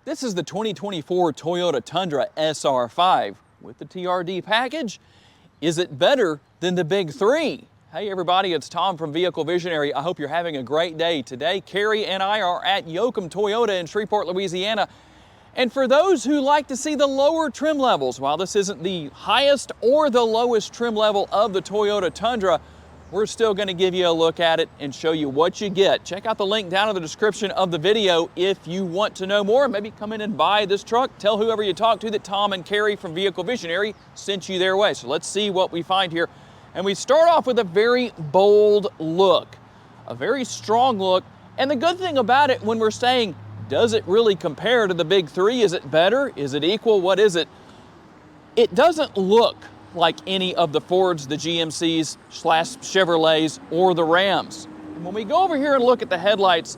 This is the 2024 Toyota Tundra SR5 with the TRD package. Is it better than the big three? Hey everybody, it's Tom from Vehicle Visionary. I hope you're having a great day. Today, Carrie and I are at Yoakum Toyota in Shreveport, Louisiana. And for those who like to see the lower trim levels, while this isn't the highest or the lowest trim level of the Toyota Tundra, we're still going to give you a look at it and show you what you get. Check out the link down in the description of the video if you want to know more. Maybe come in and buy this truck. Tell whoever you talk to that Tom and Carrie from Vehicle Visionary sent you their way. So let's see what we find here. And we start off with a very bold look, a very strong look. And the good thing about it, when we're saying, does it really compare to the big three? Is it better? Is it equal? What is it? It doesn't look like any of the Fords, the GMCs, Chevrolets, or the Rams. And when we go over here and look at the headlights,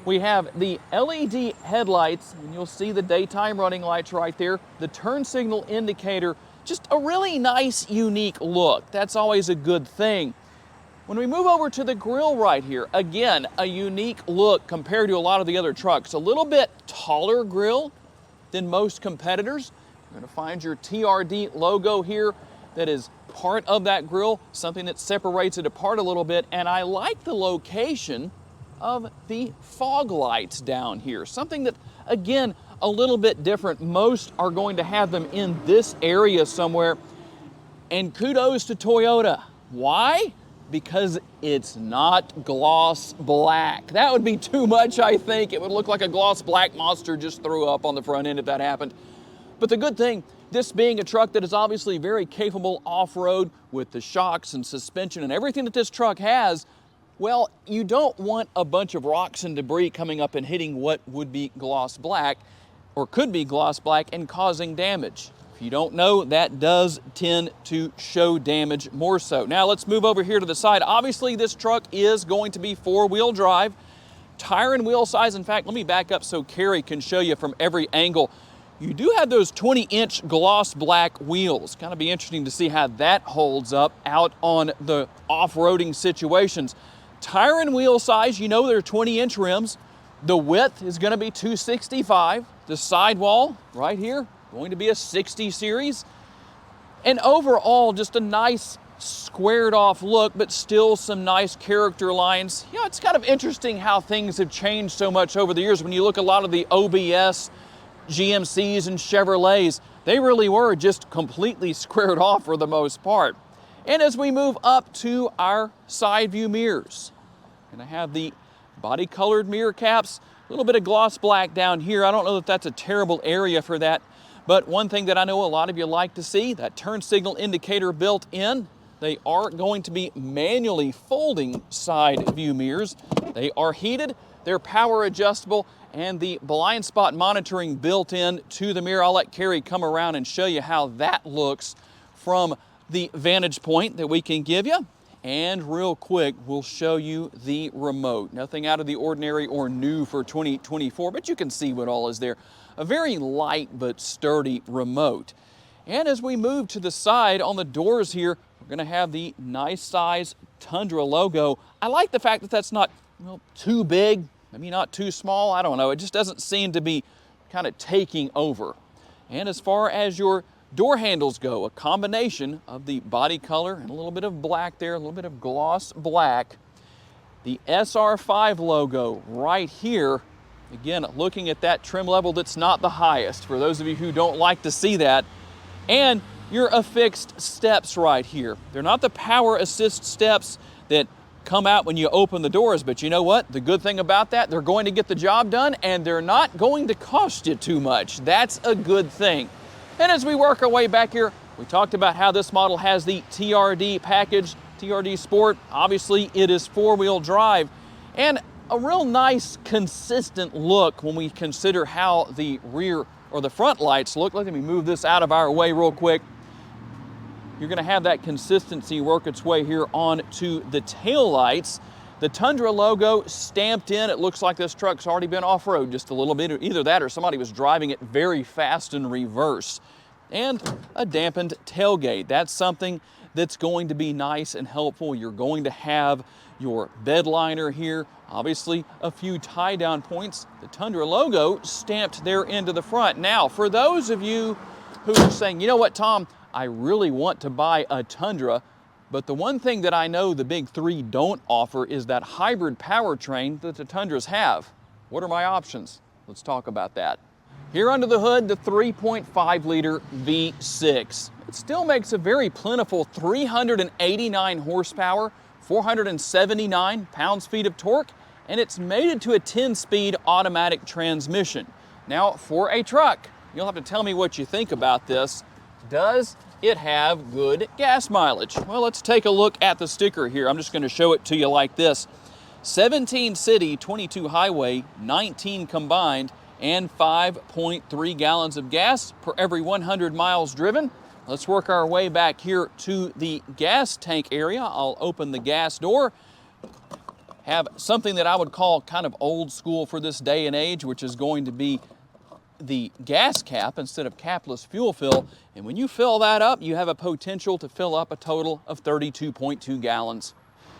we have the LED headlights, and you'll see the daytime running lights right there, the turn signal indicator, just a really nice, unique look. That's always a good thing. When we move over to the grille right here, again, a unique look compared to a lot of the other trucks. A little bit taller grille than most competitors. You're going to find your TRD logo here that is part of that grille, something that separates it apart a little bit. And I like the location of the fog lights down here. Something that, again, a little bit different. Most are going to have them in this area somewhere. And kudos to Toyota. Why? Because it's not gloss black. That would be too much, I think. It would look like a gloss black monster just threw up on the front end if that happened. But the good thing, this being a truck that is obviously very capable off-road with the shocks and suspension and everything that this truck has, well, you don't want a bunch of rocks and debris coming up and hitting what would be gloss black or could be gloss black and causing damage. If you don't know, that does tend to show damage more so. Now let's move over here to the side. Obviously this truck is going to be four-wheel drive. Tire and wheel size, in fact, let me back up so Carrie can show you from every angle. You do have those 20-inch gloss black wheels. Kind of be interesting to see how that holds up out on the off-roading situations. Tire and wheel size, you know they're 20-inch rims. The width is going to be 265. The sidewall right here, going to be a 60 series. And overall, just a nice squared off look, but still some nice character lines. You know, it's kind of interesting how things have changed so much over the years. When you look at a lot of the OBS GMCs and Chevrolets, they really were just completely squared off for the most part. And as we move up to our side view mirrors, gonna have the body colored mirror caps, a little bit of gloss black down here. I don't know that that's a terrible area for that, but one thing that I know a lot of you like to see, that turn signal indicator built in. They are going to be manually folding side view mirrors. They are heated, they're power adjustable, and the blind spot monitoring built in to the mirror. I'll let Carrie come around and show you how that looks from the vantage point that we can give you. And real quick, we'll show you the remote. Nothing out of the ordinary or new for 2024, but you can see what all is there. A very light but sturdy remote. And as we move to the side on the doors here, we're gonna have the nice size Tundra logo. I like the fact that that's not, well, too big, maybe not too small, I don't know. It just doesn't seem to be kind of taking over. And as far as your door handles go, a combination of the body color and a little bit of black there, a little bit of gloss black. The SR5 logo right here. Again, looking at that trim level that's not the highest, for those of you who don't like to see that. And your affixed steps right here. They're not the power assist steps that come out when you open the doors, but you know what? The good thing about that, they're going to get the job done and they're not going to cost you too much. That's a good thing. And as we work our way back here, we talked about how this model has the TRD package, TRD Sport. Obviously, it is four-wheel drive. And a real nice, consistent look when we consider how the rear or the front lights look. Let me move this out of our way real quick. You're going to have that consistency work its way here onto the tail lights. The Tundra logo stamped in. It looks like this truck's already been off-road just a little bit. Either that or somebody was driving it very fast in reverse. And a dampened tailgate. That's something that's going to be nice and helpful. You're going to have your bed liner here. Obviously, a few tie-down points. The Tundra logo stamped there into the front. Now, for those of you who are saying, you know what, Tom, I really want to buy a Tundra, but the one thing that I know the big three don't offer is that hybrid powertrain that the Tundras have. What are my options? Let's talk about that. Here under the hood, the 3.5-liter V6. It still makes a very plentiful 389 horsepower, 479 pounds-feet of torque, and it's mated to a 10-speed automatic transmission. Now, for a truck, you'll have to tell me what you think about this. Does it have good gas mileage? Well, let's take a look at the sticker here. I'm just going to show it to you like this. 17 city, 22 highway, 19 combined, and 5.3 gallons of gas per every 100 miles driven. Let's work our way back here to the gas tank area. I'll open the gas door. Have something that I would call kind of old school for this day and age, which is going to be the gas cap instead of capless fuel fill. And when you fill that up, you have a potential to fill up a total of 32.2 gallons.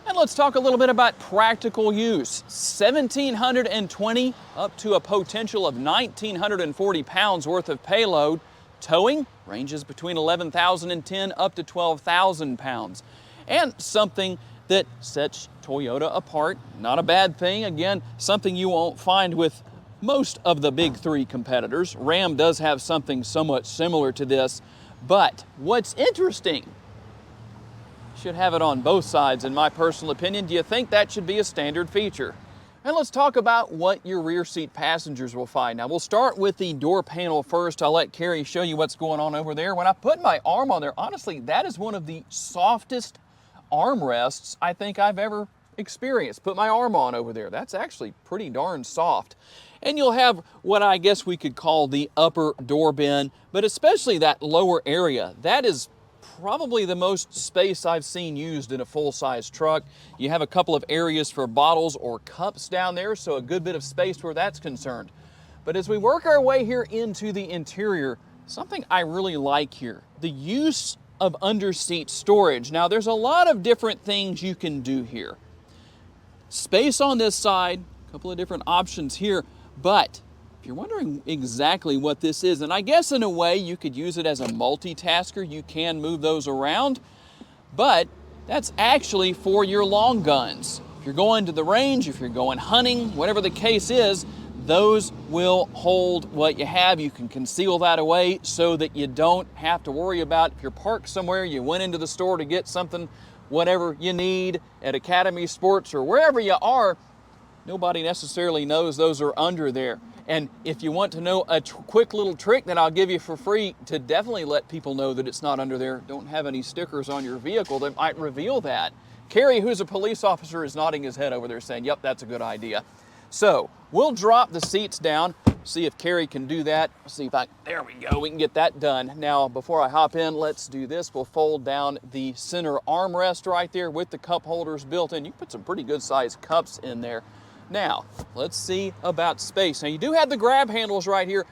And let's talk a little bit about practical use. 1,720 up to a potential of 1,940 pounds worth of payload. Towing ranges between 11,010 up to 12,000 pounds. And something that sets Toyota apart, not a bad thing. Again, something you won't find with most of the big three competitors. Ram does have something somewhat similar to this, but what's interesting, should have it on both sides in my personal opinion. Do you think that should be a standard feature? And let's talk about what your rear seat passengers will find. Now we'll start with the door panel first. I'll let Carrie show you what's going on over there. When I put my arm on there, honestly, that is one of the softest armrests I think I've ever experienced. Put my arm on over there. That's actually pretty darn soft. And you'll have what I guess we could call the upper door bin, but especially that lower area. That is probably the most space I've seen used in a full-size truck. You have a couple of areas for bottles or cups down there, so a good bit of space where that's concerned. But as we work our way here into the interior, something I really like here, the use of under-seat storage. Now, there's a lot of different things you can do here. Space on this side, a couple of different options here, but if you're wondering exactly what this is, and I guess in a way you could use it as a multitasker, you can move those around, but that's actually for your long guns. If you're going to the range, if you're going hunting, whatever the case is, those will hold what you have. You can conceal that away so that you don't have to worry about if you're parked somewhere, you went into the store to get something, whatever you need at Academy Sports or wherever you are, nobody necessarily knows those are under there. And if you want to know a quick little trick that I'll give you for free to definitely let people know that it's not under there, don't have any stickers on your vehicle that might reveal that. Kerry, who's a police officer, is nodding his head over there saying, yep, that's a good idea. So we'll drop the seats down, see if Kerry can do that. See if there we go, we can get that done. Now, before I hop in, let's do this. We'll fold down the center armrest right there with the cup holders built in. You put some pretty good sized cups in there. Now, let's see about space. Now, you do have the grab handles right here.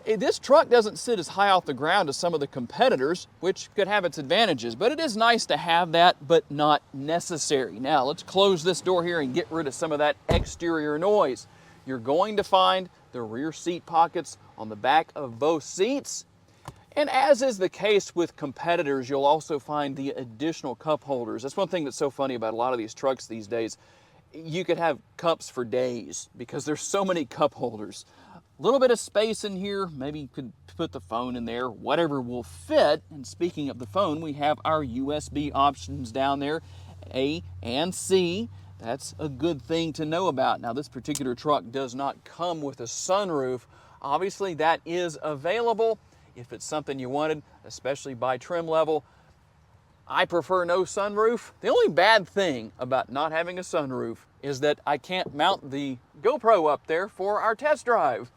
This truck doesn't sit as high off the ground as some of the competitors, which could have its advantages, but it is nice to have that, but not necessary. Now, let's close this door here and get rid of some of that exterior noise. You're going to find the rear seat pockets on the back of both seats. And as is the case with competitors, you'll also find the additional cup holders. That's one thing that's so funny about a lot of these trucks these days. You could have cups for days because there's so many cup holders. A little bit of space in here, maybe you could put the phone in there, whatever will fit. And speaking of the phone, we have our USB options down there, A and C. That's a good thing to know about. Now, this particular truck does not come with a sunroof. Obviously, that is available if it's something you wanted, especially by trim level. I prefer no sunroof. The only bad thing about not having a sunroof is that I can't mount the GoPro up there for our test drive.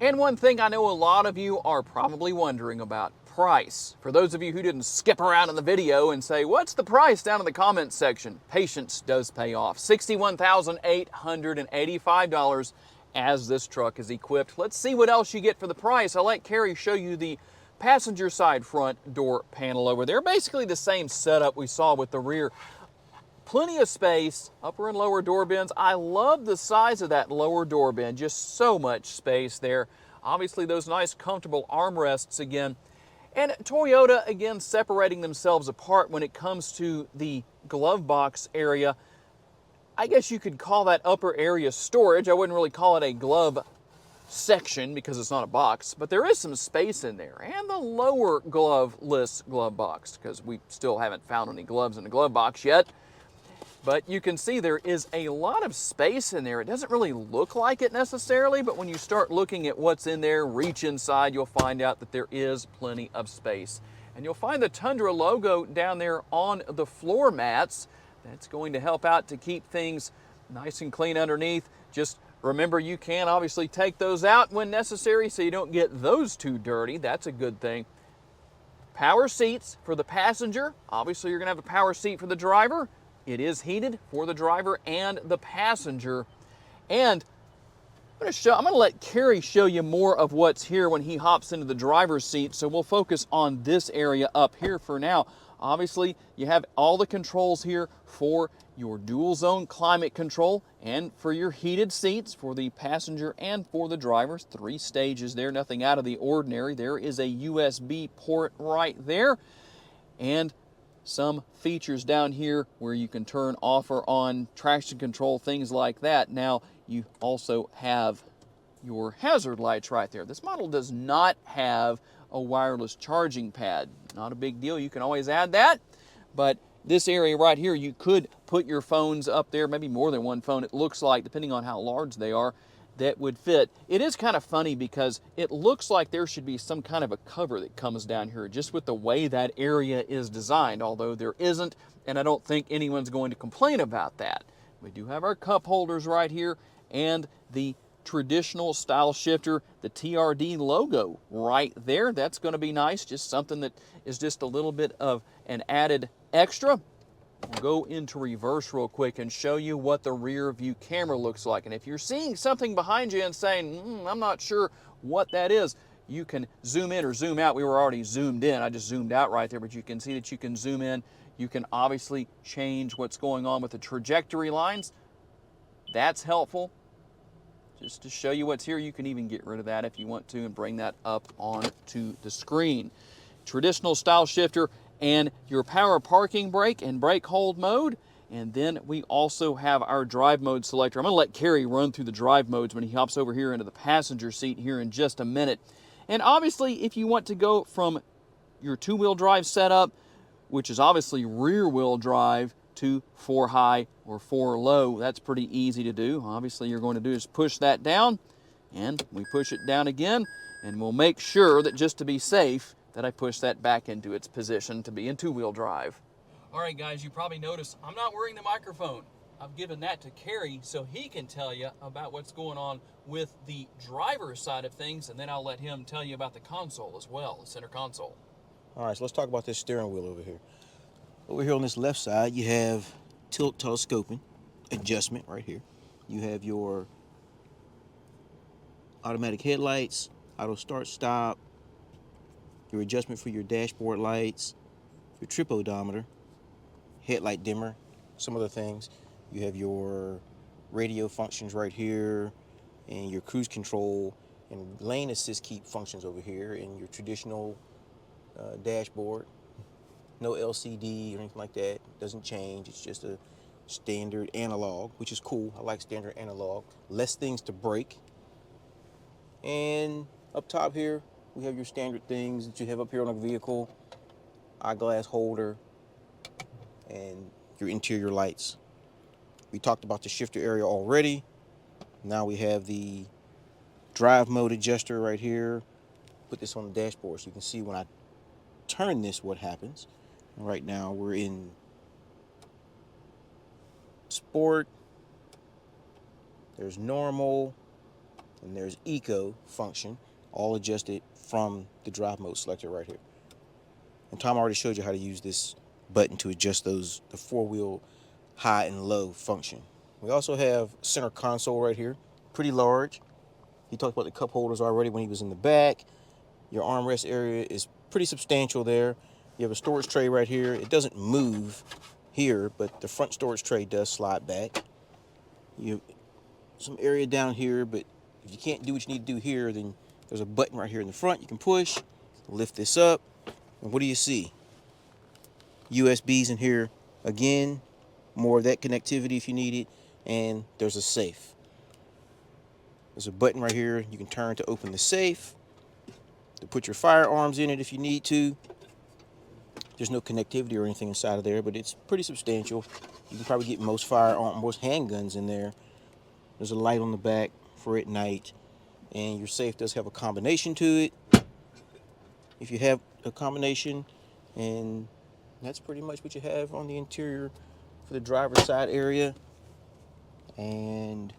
And one thing I know a lot of you are probably wondering about, price. For those of you who didn't skip around in the video and say, what's the price down in the comments section? Patience does pay off. $61,885 as this truck is equipped. Let's see what else you get for the price. I'll let Carrie show you the passenger side front door panel over there. Basically the same setup we saw with the rear. Plenty of space, upper and lower door bins. I love the size of that lower door bin, just so much space there. Obviously those nice comfortable armrests again. And Toyota, again, separating themselves apart when it comes to the glove box area. I guess you could call that upper area storage. I wouldn't really call it a glove section because it's not a box, but there is some space in there. And the lower gloveless glove box, because we still haven't found any gloves in the glove box yet. But you can see there is a lot of space in there. It doesn't really look like it necessarily, but when you start looking at what's in there, reach inside, you'll find out that there is plenty of space. And you'll find the Tundra logo down there on the floor mats. That's going to help out to keep things nice and clean underneath. Just remember, you can obviously take those out when necessary so you don't get those too dirty. That's a good thing. Power seats for the passenger. Obviously, you're going to have a power seat for the driver. It is heated for the driver and the passenger. And I'm going to let Kerry show you more of what's here when he hops into the driver's seat. So we'll focus on this area up here for now. Obviously, you have all the controls here for your dual zone climate control and for your heated seats for the passenger and for the drivers. 3 stages there, nothing out of the ordinary. There is a USB port right there. And some features down here where you can turn off or on traction control, things like that. Now, you also have your hazard lights right there. This model does not have a wireless charging pad. Not a big deal, you can always add that. But this area right here, you could put your phones up there, maybe more than one phone, it looks like, depending on how large they are, that would fit. It is kind of funny because it looks like there should be some kind of a cover that comes down here just with the way that area is designed, although there isn't, and I don't think anyone's going to complain about that. We do have our cup holders right here and the traditional style shifter, the TRD logo right there. That's going to be nice, just something that is just a little bit of an added extra. We'll go into reverse real quick and show you what the rear view camera looks like. And if you're seeing something behind you and saying, I'm not sure what that is, you can zoom in or zoom out. We were already zoomed in. I just zoomed out right there, but you can see that you can zoom in. You can obviously change what's going on with the trajectory lines. That's helpful. Just to show you what's here, you can even get rid of that if you want to and bring that up onto the screen. Traditional style shifter and your power parking brake and brake hold mode. And then we also have our drive mode selector. I'm going to let Kerry run through the drive modes when he hops over here into the passenger seat here in just a minute. And obviously, if you want to go from your 2-wheel drive setup, which is obviously rear-wheel drive, to 4 high or 4 low, that's pretty easy to do. Obviously, you're going to do is push that down, and we push it down again, and we'll make sure that just to be safe, that I push that back into its position to be in 2-wheel drive. All right, guys, you probably noticed I'm not wearing the microphone. I've given that to Kerry so he can tell you about what's going on with the driver's side of things, and then I'll let him tell you about the console as well, the center console. All right, so let's talk about this steering wheel over here. Over here on this left side, you have tilt telescoping adjustment right here. You have your automatic headlights, auto start stop, your adjustment for your dashboard lights, your trip odometer, headlight dimmer, some other things. You have your radio functions right here, and your cruise control and lane assist keep functions over here, and your traditional dashboard. No LCD or anything like that. It doesn't change. It's just a standard analog, which is cool. I like standard analog. Less things to break. And up top here, we have your standard things that you have up here on a vehicle. Eyeglass holder and your interior lights. We talked about the shifter area already. Now we have the drive mode adjuster right here. Put this on the dashboard so you can see when I turn this what happens. Right now we're in sport, there's normal, and there's eco function, all adjusted from the drive mode selector right here. And Tom already showed you how to use this button to adjust those, the 4-wheel high and low function. We also have center console right here, pretty large. He talked about the cup holders already when he was in the back. Your armrest area is pretty substantial there. You have a storage tray right here. It doesn't move here, but the front storage tray does slide back. You have some area down here, but if you can't do what you need to do here, then there's a button right here in the front you can push, lift this up, and what do you see? USBs in here again, more of that connectivity if you need it, and there's a safe. There's a button right here you can turn to open the safe, to put your firearms in it if you need to. There's no connectivity or anything inside of there, but it's pretty substantial. You can probably get most handguns in there. There's a light on the back for at night, and your safe does have a combination to it if you have a combination, and that's pretty much what you have on the interior for the driver's side area. And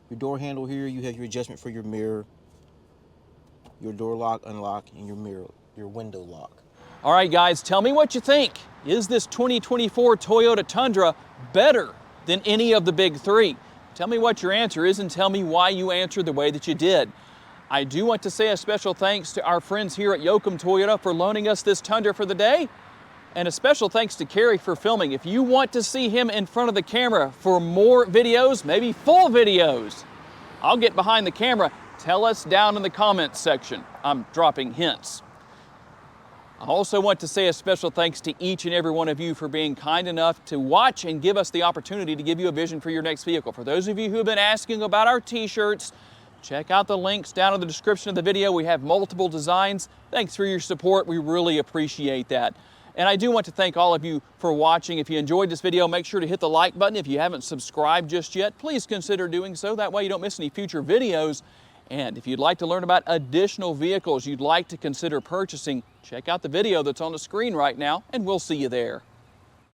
your door handle here, you have your adjustment for your mirror, your door lock, unlock, and your mirror, your window lock. All right, guys, tell me what you think. Is this 2024 Toyota Tundra better than any of the big three? Tell me what your answer is and tell me why you answered the way that you did. I do want to say a special thanks to our friends here at Yoakum Toyota for loaning us this Tundra for the day. And a special thanks to Kerry for filming. If you want to see him in front of the camera for more videos, maybe full videos, I'll get behind the camera. Tell us down in the comments section. I'm dropping hints. I also want to say a special thanks to each and every one of you for being kind enough to watch and give us the opportunity to give you a vision for your next vehicle. For those of you who have been asking about our t-shirts, check out the links down in the description of the video. We have multiple designs. Thanks for your support. We really appreciate that. And I do want to thank all of you for watching. If you enjoyed this video, make sure to hit the like button. If you haven't subscribed just yet, please consider doing so. That way you don't miss any future videos. And if you'd like to learn about additional vehicles you'd like to consider purchasing, check out the video that's on the screen right now, and we'll see you there.